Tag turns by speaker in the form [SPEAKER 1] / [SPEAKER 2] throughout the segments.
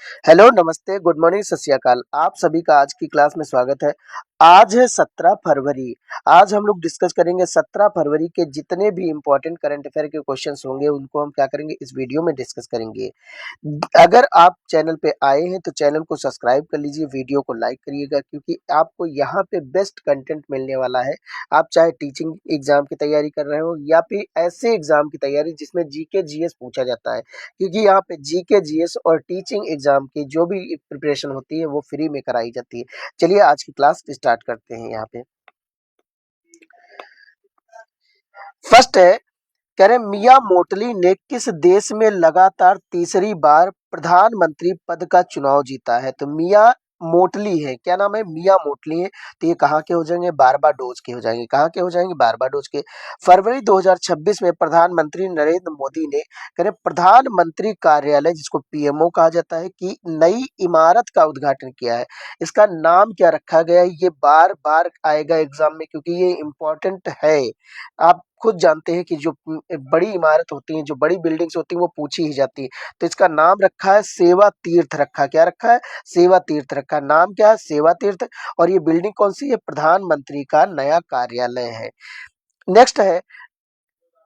[SPEAKER 1] Hello, नमस्ते, good morning, सत श्री अकाल। आप सभी का आज की क्लास में स्वागत है। आज है 17 फरवरी। आज हम लोग डिस्कस करेंगे 17 फरवरी के जितने भी इम्पोर्टेंट करंट अफेयर के क्वेश्चंस होंगे, उनको हम क्या करेंगे, इस वीडियो में डिस्कस करेंगे। अगर आप चैनल पे आए हैं तो चैनल को सब्सक्राइब कर लीजिए, वीडियो को लाइक करिएगा क्योंकि आपको यहाँ पे बेस्ट कंटेंट मिलने वाला है। आप चाहे टीचिंग एग्जाम की तैयारी कर रहे हो या फिर ऐसे एग्जाम की तैयारी जिसमें जीके जीएस पूछा जाता है, क्योंकि यहाँ पे जीके जीएस और टीचिंग एग्जाम की जो भी प्रिपरेशन होती है वो फ्री में कराई जाती है। चलिए आज की क्लास स्टार्ट करते हैं। यहाँ पे फर्स्ट है, कह रहे मिया मोटली ने किस देश में लगातार तीसरी बार प्रधानमंत्री पद का चुनाव जीता है। तो मिया मोटली है, क्या नाम है, मिया मोटली है। तो ये कहाँ के हो जाएंगे, बारबाडोस के हो जाएंगे। कहाँ के हो जाएंगे, बारबाडोस के। फरवरी 2026 में प्रधानमंत्री नरेंद्र मोदी ने कह रहे प्रधानमंत्री कार्यालय, जिसको पीएमओ कहा जाता है, की नई इमारत का उद्घाटन किया है। इसका नाम क्या रखा गया है, ये बार बार आएगा एग्जाम में क्योंकि ये इंपॉर्टेंट है। आप खुद जानते हैं कि जो बड़ी इमारत होती है, जो बड़ी बिल्डिंग्स होती है, वो पूछी ही जाती है। तो इसका नाम रखा है सेवा तीर्थ रखा, क्या रखा है, सेवा तीर्थ रखा। नाम क्या है, सेवा तीर्थ। और ये बिल्डिंग कौन सी है, प्रधानमंत्री का नया कार्यालय है। नेक्स्ट है,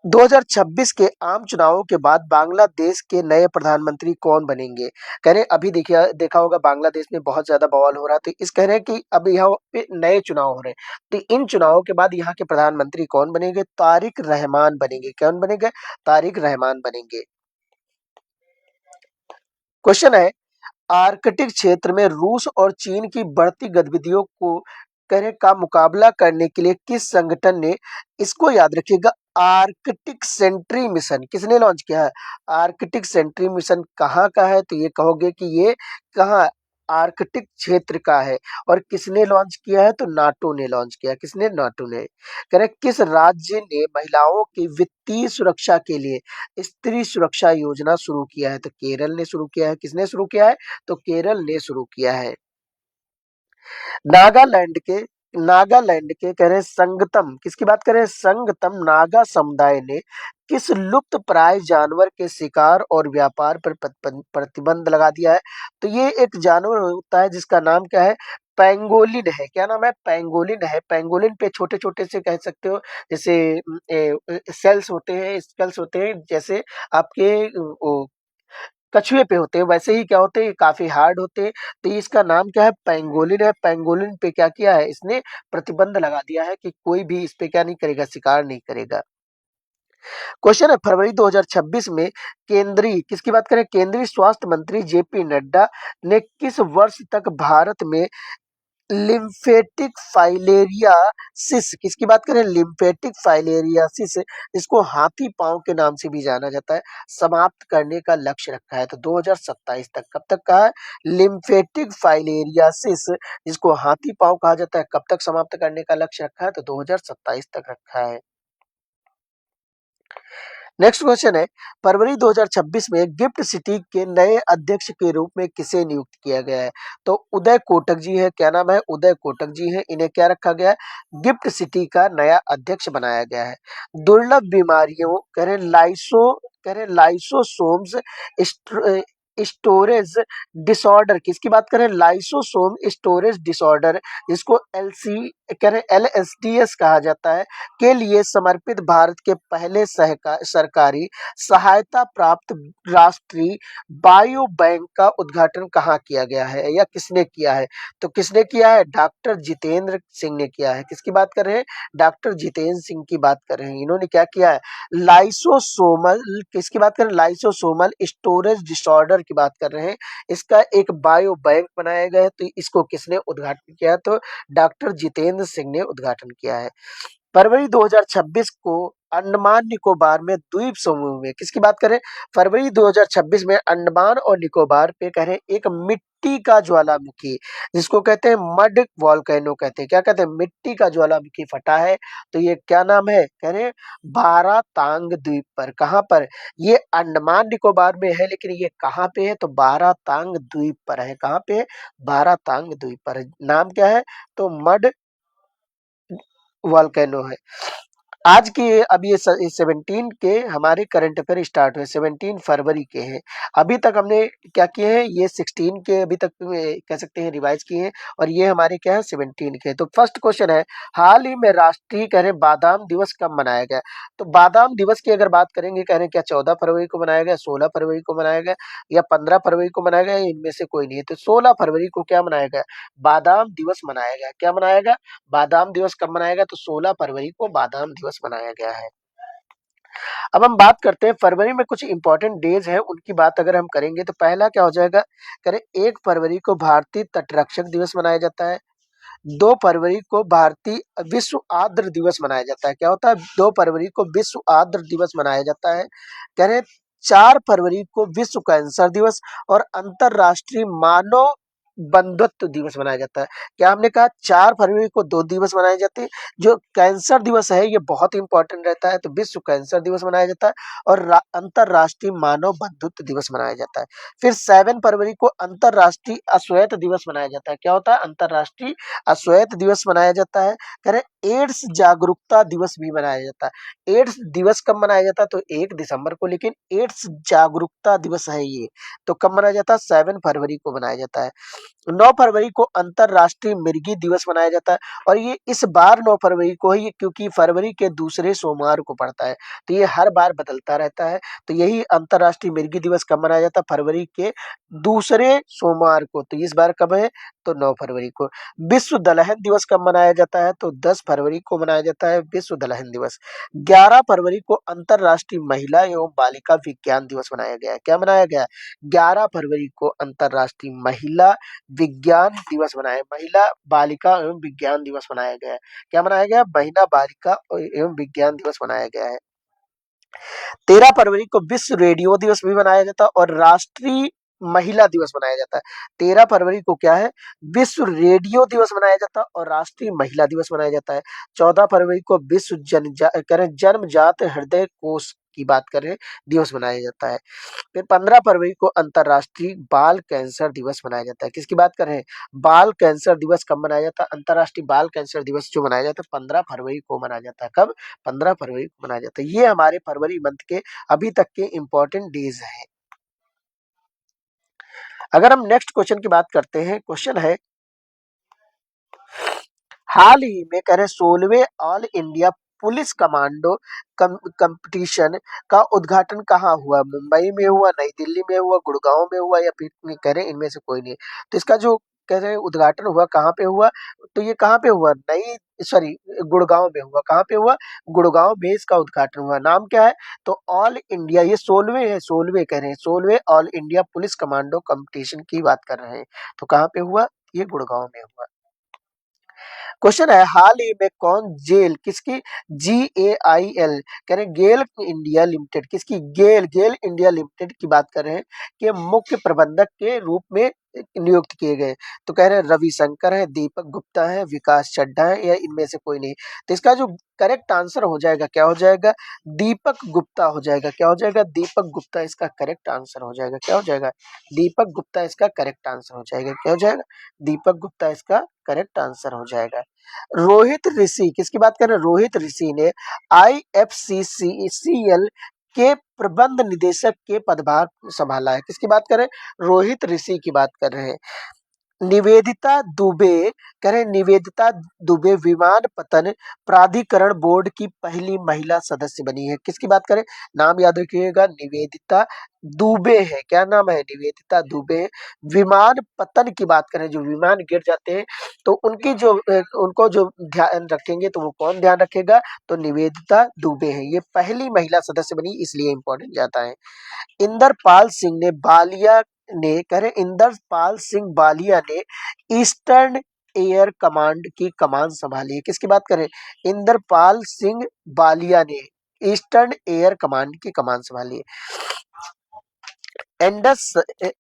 [SPEAKER 1] 2026 के आम चुनावों के बाद बांग्लादेश के नए प्रधानमंत्री कौन बनेंगे। कह रहे अभी देखिए, देखा होगा बांग्लादेश में बहुत ज्यादा बवाल हो रहा है, तो इस कह रहे हैं कि अब यहाँ पे नए चुनाव हो रहे हैं, तो इन चुनावों के बाद यहाँ के प्रधानमंत्री कौन बनेंगे, तारिक रहमान बनेंगे। कौन बनेंगे, तारिक रहमान बनेंगे। क्वेश्चन है, आर्कटिक क्षेत्र में रूस और चीन की बढ़ती गतिविधियों को करे का मुकाबला करने के लिए किस संगठन ने, इसको याद रखिएगा, आर्कटिक सेंट्री मिशन किसने लॉन्च किया है। आर्कटिक सेंट्री मिशन कहाँ का है, तो ये कहोगे कि ये कहाँ, आर्कटिक क्षेत्र का है। और किसने लॉन्च किया है, तो नाटो ने लॉन्च किया। किसने, नाटो ने। कह रहे किस राज्य ने महिलाओं की वित्तीय सुरक्षा के लिए स्त्री सुरक्षा योजना शुरू किया है, तो केरल ने शुरू किया है। किसने शुरू किया है, तो केरल ने शुरू किया है। नागालैंड के नागालैंड के कह रहे संगतम, किसकी बात करें, संगतम नागा समुदाय ने किस लुप्त प्राय जानवर के शिकार और व्यापार पर प्रतिबंध लगा दिया है। तो ये एक जानवर होता है जिसका नाम क्या है, पेंगोलिन है। क्या नाम है, पेंगोलिन है। पेंगोलिन पे छोटे छोटे से कह सकते हो, जैसे सेल्स होते हैं, स्केल्स होते हैं, जैसे आपके कछुए पे होते हैं, वैसे ही क्या होते हैं, काफी हार्ड होते हैं। तो इसका नाम क्या है, पेंगोलिन है। पेंगोलिन पे क्या किया है, इसने प्रतिबंध लगा दिया है कि कोई भी इस पे क्या नहीं करेगा, शिकार नहीं करेगा। क्वेश्चन है, फरवरी 2026 में केंद्रीय, किसकी बात करें, केंद्रीय स्वास्थ्य मंत्री जेपी नड्डा ने किस वर्ष तक भारत में लिम्फेटिक फाइलेरियासिस, किसकी बात करें, लिम्फेटिक फाइलेरियासिस, इसको हाथी पांव के नाम से भी जाना जाता है, समाप्त करने का लक्ष्य रखा है। तो 2027 तक, कब तक का है, लिम्फेटिक फाइलेरियासिस जिसको हाथी पांव कहा जाता है, कब तक समाप्त करने का लक्ष्य रखा है, तो 2027 तक रखा है। नेक्स्ट क्वेश्चन है, फरवरी 2026 में गिफ्ट सिटी के नए अध्यक्ष के रूप में किसे नियुक्त किया गया है। तो उदय कोटक जी है। क्या नाम है, उदय कोटक जी है। इन्हें क्या रखा गया है, गिफ्ट सिटी का नया अध्यक्ष बनाया गया है। दुर्लभ बीमारियों कह रहे लाइसोसोम्स स्टोरेज डिसऑर्डर, किसकी बात करें, लाइसोसोम स्टोरेज डिसऑर्डर, जिसको एलसी कह रहे एलएसडीएस कहा जाता है, के लिए समर्पित भारत के पहले सरकारी सहायता प्राप्त राष्ट्रीय बायो बैंक का उद्घाटन कहाँ किया गया है या किसने किया है। तो किसने किया है, डॉक्टर जितेंद्र सिंह ने किया है। किसकी बात कर रहे हैं, डॉक्टर जितेंद्र सिंह की बात कर रहे हैं। इन्होंने क्या किया है, लाइसोसोमल, किसकी बात कर रहे हैं, लाइसोसोमल स्टोरेज डिसऑर्डर की बात कर रहे हैं। इसका एक बायो बैंक बनाया गया है। तो इसको किसने उद्घाटन किया है, तो डॉक्टर जितेंद्र सिंह ने उद्घाटन किया है। फरवरी 2026 को अंडमान निकोबार में द्वीप समूह में, किसकी बात करें, फरवरी 2026 में अंडमान और निकोबार पे कह रहे हैं एक मिट्टी का ज्वालामुखी, जिसको कहते हैं मड वॉल्केनो कहते हैं। क्या कहते हैं, मिट्टी का ज्वालामुखी फटा है। तो ये क्या नाम है, कह रहे हैं बारातांग द्वीप पर। कहाँ पर, ये अंडमान निकोबार में है, लेकिन ये कहाँ पे है, तो बारातांग द्वीप पर है। कहाँ पे है, बारातांग द्वीप पर है। नाम क्या है, तो मड वॉल्केनो है। आज के अब ये 17 के हमारे करंट अफेयर स्टार्ट हुए, 17 फरवरी के हैं। अभी तक हमने क्या किए हैं, ये 16 के अभी तक कह सकते हैं रिवाइज किए हैं, और ये हमारे क्या है 17 के। तो फर्स्ट क्वेश्चन है, हाल ही में राष्ट्रीय कह रहे बादाम दिवस कब मनाया गया? तो बादाम दिवस की अगर बात करेंगे, कह रहे क्या 14 फरवरी को मनाया गया, 16 फरवरी को मनाया गया, या 15 फरवरी को मनाया गया, इनमें से कोई नहीं है। तो 16 फरवरी को क्या मनाया गया? बादाम दिवस मनाया गया। क्या मनाया गया? बादाम दिवस कब मनाया गया? तो 16 फरवरी को बादाम दिवस मनाया गया है। अब हम बात करते हैं फरवरी में कुछ इंपॉर्टेंट डेज हैं, उनकी बात अगर हम करेंगे तो पहला क्या हो जाएगा, करें 1 फरवरी को भारतीय तटरक्षक दिवस मनाया जाता है। 2 फरवरी को भारतीय विश्व आर्द्र दिवस मनाया जाता है। क्या होता है? 2 फरवरी को विश्व आर्द्र दिवस मनाया जाता है। कह रहे 4 फरवरी को विश्व कैंसर दिवस और अंतरराष्ट्रीय मानव बंधुत्व दिवस मनाया जाता है। क्या हमने कहा? 4 फरवरी को 2 दिवस मनाए जाते हैं। जो कैंसर दिवस है ये बहुत इंपॉर्टेंट रहता है, तो विश्व कैंसर दिवस मनाया जाता है और अंतरराष्ट्रीय मानव बंधुत्व दिवस मनाया जाता है। फिर 7 फरवरी को अंतरराष्ट्रीय अश्वैध दिवस मनाया जाता है। क्या होता है? अंतरराष्ट्रीय अश्वैध दिवस मनाया जाता है। कह रहे एड्स जागरूकता दिवस भी मनाया जाता है। एड्स दिवस कब मनाया जाता है? तो 1 दिसंबर को, लेकिन एड्स जागरूकता दिवस है ये, तो कब मनाया जाता है? 7 फरवरी को मनाया जाता है। 9 फरवरी को अंतरराष्ट्रीय मिर्गी दिवस मनाया जाता है, और ये इस बार 9 फरवरी को ही, क्योंकि फरवरी के दूसरे सोमवार को पड़ता है, तो ये हर बार बदलता रहता है। तो यही अंतरराष्ट्रीय मिर्गी दिवस कब मनाया जाता है? फरवरी के दूसरे सोमवार को। तो इस बार कब है? तो 9 फरवरी को। विश्व दलहन दिवस कब मनाया जाता है? तो 10 फरवरी को मनाया जाता है विश्व दलहन दिवस। 11 फरवरी को अंतरराष्ट्रीय महिला एवं बालिका विज्ञान दिवस मनाया गया है। क्या मनाया गया? 11 फरवरी को अंतरराष्ट्रीय महिला विज्ञान दिवस मनाया, महिला बालिका एवं विज्ञान दिवस मनाया गया है। क्या मनाया गया? महिला बालिका एवं विज्ञान दिवस मनाया गया है। 13 फरवरी को विश्व रेडियो दिवस भी मनाया जाता है और राष्ट्रीय महिला दिवस मनाया जाता है। 13 फरवरी को क्या है? विश्व रेडियो दिवस मनाया जाता है और राष्ट्रीय महिला दिवस मनाया जाता है। 14 फरवरी को विश्व जन्मजात हृदय कोष की बात करें दिवस मनाया जाता है। फिर 15 फरवरी को अंतरराष्ट्रीय बाल कैंसर दिवस मनाया जाता है। किसकी बात कर रहे हैं? बाल कैंसर दिवस कब मनाया जाता है? अंतरराष्ट्रीय बाल कैंसर दिवस जो मनाया जाता है 15 फरवरी को मनाया जाता है। कब? 15 फरवरी को मनाया जाता है। ये हमारे फरवरी मंथ के अभी तक के इंपॉर्टेंट डेज हैं। अगर हम नेक्स्ट क्वेश्चन की बात करते हैं, क्वेश्चन है, हाल ही में कह रहे 16वें all India police commando competition का उद्घाटन कहाँ हुआ? मुंबई में हुआ, नई दिल्ली में हुआ, गुड़गांव में हुआ, या फिर कह रहे इनमें से कोई नहीं। तो इसका जो कह रहे उद्घाटन हुआ कहाँ पे हुआ? तो ये कहाँ पे हुआ? नई सॉरी गुड़गांव में हुआ। कहाँ पे हुआ? गुड़गांव में इसका उद्घाटन हुआ। नाम क्या है? तो ऑल इंडिया, ये 16वें है, 16वें कह रहे हैं, 16वें all India police commando competition की बात कर रहे हैं। तो कहाँ पे हुआ? ये गुड़गांव में हुआ। क्वेश्चन है, हाल ही में कौन जेल किसकी GAIL कह रहे गेल इंडिया लिमिटेड, किसकी गेल गेल इंडिया लिमिटेड की बात कर रहे हैं कि मुख्य प्रबंधक के रूप में नियुक्त किए गए? तो कह रहे हैं रविशंकर है, दीपक गुप्ता है, विकास चड्ढा है, या इनमें से कोई नहीं। तो इसका जो करेक्ट आंसर हो जाएगा क्या हो जाएगा? दीपक गुप्ता हो जाएगा। क्या हो जाएगा? दीपक गुप्ता इसका करेक्ट आंसर हो जाएगा। क्या हो जाएगा? दीपक गुप्ता इसका करेक्ट आंसर हो जाएगा। क्या हो जाएगा? दीपक गुप्ता इसका करेक्ट आंसर हो जाएगा। रोहित ऋषि, किसकी बात कर रहे हैं? रोहित ऋषि ने IFCCL के प्रबंध निदेशक के पदभार संभाला है। किसकी बात कर रहे हैं? रोहित ऋषि की बात कर रहे हैं। निवेदिता दुबे, कह रहे निवेदिता दुबे विमानपत्तन प्राधिकरण बोर्ड की पहली महिला सदस्य बनी है। किसकी बात करें? नाम याद रखिएगा, निवेदिता दुबे है। क्या नाम है? निवेदिता दुबे। विमानपत्तन की बात करें, जो विमान गिर जाते हैं तो उनकी जो उनको जो ध्यान रखेंगे, तो वो कौन ध्यान रखेगा? तो निवेदिता दुबे है। ये पहली महिला सदस्य बनी, इसलिए इंपॉर्टेंट जाता है। इंदरपाल सिंह ने बालिया ने कह रहे इंदरपाल सिंह बालिया ने ईस्टर्न एयर कमांड की कमान संभाली है। किसकी बात करें? इंदरपाल सिंह बालिया ने ईस्टर्न एयर कमांड की कमान संभाली है। एंडस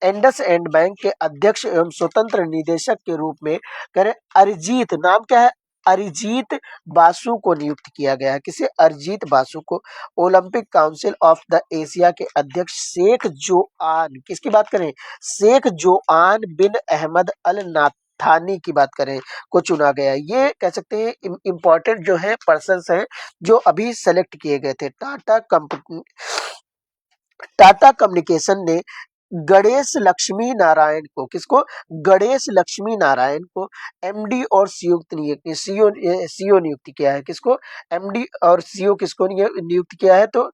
[SPEAKER 1] एंडस एंड बैंक के अध्यक्ष एवं स्वतंत्र निदेशक के रूप में करें अरिजीत, नाम क्या है? अरिजीत बासु को नियुक्त किया गया है। किसे? अरिजीत बासु को। Olympic council of the Asia के अध्यक्ष शेख जोआन, किसकी बात करें? शेख जोआन बिन अहमद अल थानी की बात करें को चुना गया। ये कह सकते हैं इम्पोर्टेंट जो है पर्सन्स हैं जो अभी सेलेक्ट किए गए थे। टाटा कम्युनिकेशन ने गणेश लक्ष्मी नारायण को, किसको, गणेश लक्ष्मी नारायण को एमडी और सीओ नियुक्त किया है। किसको, एमडी और सीओ किसको नियुक्त किया है, तो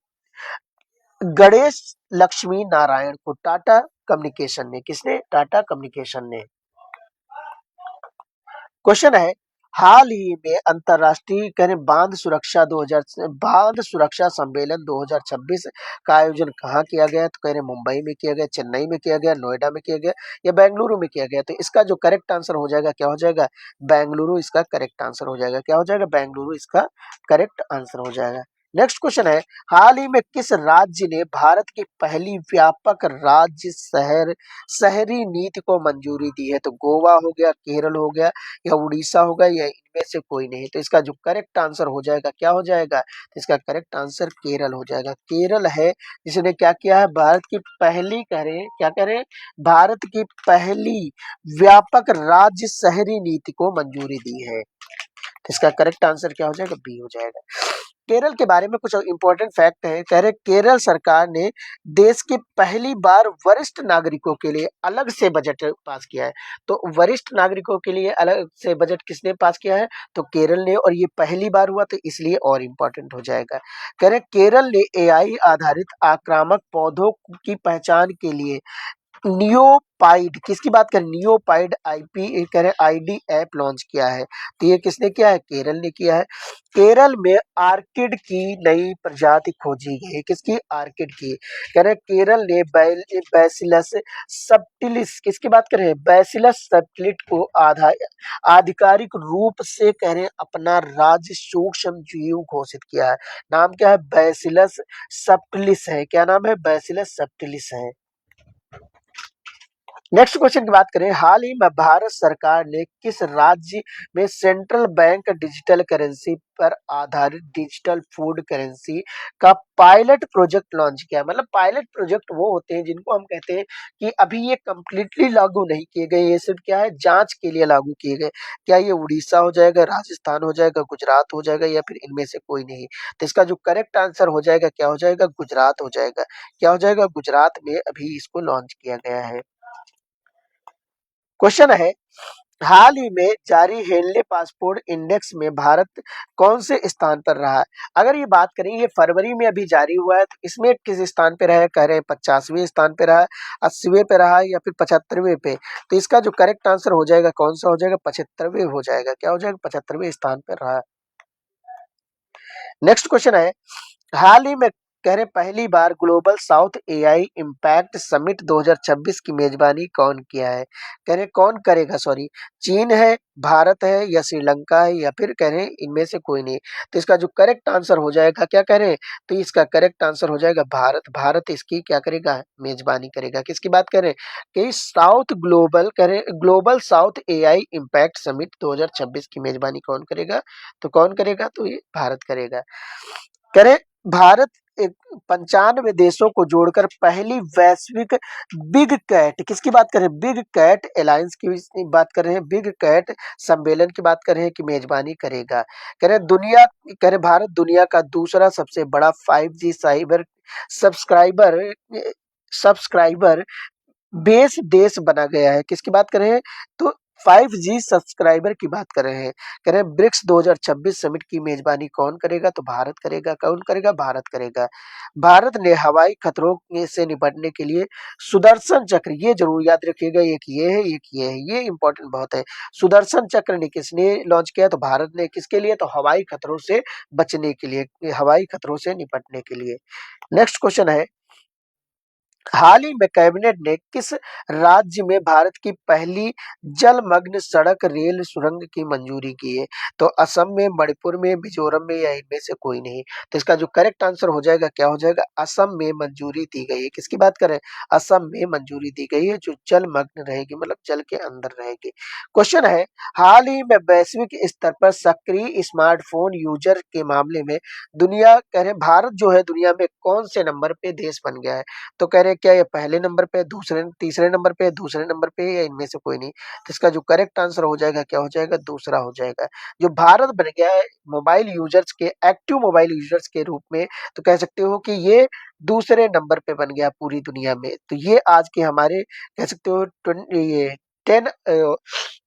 [SPEAKER 1] गणेश लक्ष्मी नारायण को टाटा कम्युनिकेशन ने, किसने, टाटा कम्युनिकेशन ने। क्वेश्चन है, हाल ही में अंतरराष्ट्रीय बांध सुरक्षा सम्मेलन 2026 का आयोजन कहाँ किया गया, तो कह रहे मुंबई में किया गया, चेन्नई में किया गया, नोएडा में किया गया या बेंगलुरु में किया गया। तो इसका जो करेक्ट आंसर हो जाएगा क्या हो जाएगा, बेंगलुरु इसका करेक्ट आंसर हो जाएगा। क्या हो जाएगा, बेंगलुरु इसका करेक्ट आंसर हो जाएगा। नेक्स्ट क्वेश्चन है, हाल ही में किस राज्य ने भारत की पहली व्यापक राज्य शहरी नीति को मंजूरी दी है, तो गोवा हो गया, केरल हो गया या उड़ीसा होगा या इनमें से कोई नहीं। तो इसका जो करेक्ट आंसर हो जाएगा क्या हो जाएगा, तो इसका करेक्ट आंसर केरल हो जाएगा। केरल है जिसने क्या किया है, भारत की पहली करें क्या करें, भारत की पहली व्यापक राज्य शहरी नीति को मंजूरी दी है। तो इसका करेक्ट आंसर क्या हो जाएगा, बी हो जाएगा। केरल के बारे में कुछ इंपॉर्टेंट फैक्ट है। कह रहे केरल सरकार ने देश की पहली बार वरिष्ठ नागरिकों के लिए अलग से बजट पास किया है। तो वरिष्ठ नागरिकों के लिए अलग से बजट किसने पास किया है, तो केरल ने, और ये पहली बार हुआ तो इसलिए और इम्पोर्टेंट हो जाएगा। कह रहे केरल ने एआई आधारित आक्रामक पौधों की पहचान के लिए नियोपाइड, किसकी बात करें, नियोपाइड आईपी करें आईडी ऐप लॉन्च किया है। तो ये किसने किया है, केरल ने किया है। केरल में आर्किड की नई प्रजाति खोजी गई, किसकी, आर्किड की। कह रहे केरल ने बैसिलस सबटिलिस, किसकी बात करें, बैसिलस सबटिलिस को आधिकारिक रूप से कह रहे अपना राज्य सूक्ष्म जीव घोषित किया है। नाम क्या है, बैसिलस सबटिलिस है। क्या नाम है, बैसिलस सबटिलिस है। नेक्स्ट क्वेश्चन की बात करें, हाल ही में भारत सरकार ने किस राज्य में सेंट्रल बैंक डिजिटल करेंसी पर आधारित डिजिटल फूड करेंसी का पायलट प्रोजेक्ट लॉन्च किया। मतलब पायलट प्रोजेक्ट वो होते हैं जिनको हम कहते हैं कि अभी ये कंप्लीटली लागू नहीं किए गए, ये सिर्फ क्या है, जांच के लिए लागू किए गए। क्या ये उड़ीसा हो जाएगा, राजस्थान हो जाएगा, गुजरात हो जाएगा या फिर इनमें से कोई नहीं। तो इसका जो करेक्ट आंसर हो जाएगा क्या हो जाएगा, गुजरात हो जाएगा। क्या हो जाएगा, गुजरात में अभी इसको लॉन्च किया गया है। क्वेश्चन है, हाल ही में जारी हेनले पासपोर्ट इंडेक्स में भारत कौन से स्थान पर रहा है। अगर ये बात करें, ये फरवरी में अभी जारी हुआ है, तो इसमें किस स्थान पे रहा है, कह रहे हैं 50वें स्थान पे रहा है, 80वें पे रहा है या फिर 75वें पे। तो इसका जो करेक्ट आंसर हो जाएगा कौन सा हो जाएगा, 75वें हो जाएगा। क्या हो जाएगा, 75वें स्थान पे रहा है। नेक्स्ट क्वेश्चन है, हाल ही में कह रहे पहली बार global south AI impact summit 2026 की मेजबानी कौन किया है। कह रहे कौन करेगा, सॉरी, चीन है, भारत है या श्रीलंका है या फिर कह रहे इनमें से कोई नहीं। तो इसका जो करेक्ट आंसर हो जाएगा क्या कह रहे हैं, तो इसका करेक्ट आंसर हो जाएगा भारत। भारत इसकी क्या करेगा, मेजबानी करेगा। किसकी बात करें कि global south AI impact summit 2026 की मेजबानी कौन करेगा, तो कौन करेगा, तो ये भारत करेगा। करें भारत 95 देशों को जोड़कर पहली वैश्विक बिग कैट, किसकी बात करें, बिग कैट अलायंस की बात कर रहे हैं, बिग कैट सम्मेलन की बात कर रहे हैं कि मेजबानी करेगा। कह रहे भारत दुनिया का दूसरा सबसे बड़ा 5G cyber subscriber subscriber base देश बना गया है। किसकी बात कर रहे हैं, तो 5G सब्सक्राइबर की बात कर रहे हैं। कह रहे हैं ब्रिक्स 2026 समिट की मेजबानी कौन करेगा, तो भारत करेगा। कौन करेगा, भारत करेगा। भारत ने हवाई खतरों से निपटने के लिए सुदर्शन चक्र, ये जरूर याद रखिएगा, एक ये है, एक ये है, ये इंपॉर्टेंट बहुत है। सुदर्शन चक्र ने किसने लॉन्च किया, तो भारत ने। किसके लिए, तो हवाई खतरों से बचने के लिए, हवाई खतरों से निपटने के लिए। नेक्स्ट क्वेश्चन है, हाल ही में कैबिनेट ने किस राज्य में भारत की पहली जलमग्न सड़क रेल सुरंग की मंजूरी की है, तो असम में, मणिपुर में, मिजोरम में या इनमें से कोई नहीं। तो इसका जो करेक्ट आंसर हो जाएगा क्या हो जाएगा, असम में मंजूरी दी गई है। किसकी बात करें, असम में मंजूरी दी गई है जो जलमग्न रहेगी, मतलब जल के अंदर रहेगी। क्वेश्चन है, हाल ही में वैश्विक स्तर पर सक्रिय स्मार्टफोन यूजर के मामले में दुनिया, कह रहे भारत जो है दुनिया में कौन से नंबर पे देश बन गया है, तो कह रहे क्या ये पहले नंबर पे है, दूसरे तीसरे नंबर पे है, दूसरे नंबर पे है या इनमें से कोई नहीं? तो इसका जो करेक्ट आंसर हो जाएगा क्या हो जाएगा? दूसरा हो जाएगा। जो भारत बन गया है मोबाइल यूज़र्स के एक्टिव मोबाइल यूज़र्स के रूप में, तो कह सकते हो कि ये दूसरे नंबर पे बन गया पूरी दुनिया में। तो ये आज के हमारे कह सकते हो 10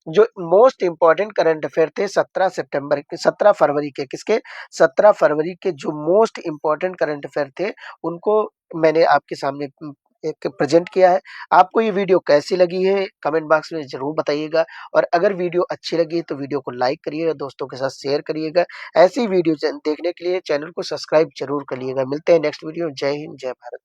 [SPEAKER 1] जो मोस्ट इम्पोर्टेंट करंट अफेयर थे 17 फरवरी के, किसके? 17 फरवरी के जो मोस्ट इम्पोर्टेंट करंट अफेयर थे, उनको मैंने आपके सामने एक प्रेज़ेंट किया है। आपको ये वीडियो कैसी लगी है कमेंट बॉक्स में ज़रूर बताइएगा, और अगर वीडियो अच्छी लगी तो वीडियो को लाइक करिएगा, दोस्तों के साथ शेयर करिएगा। ऐसी वीडियो देखने के लिए चैनल को सब्सक्राइब ज़रूर करिएगा। मिलते हैं नेक्स्ट वीडियो। जय हिंद, जय भारत।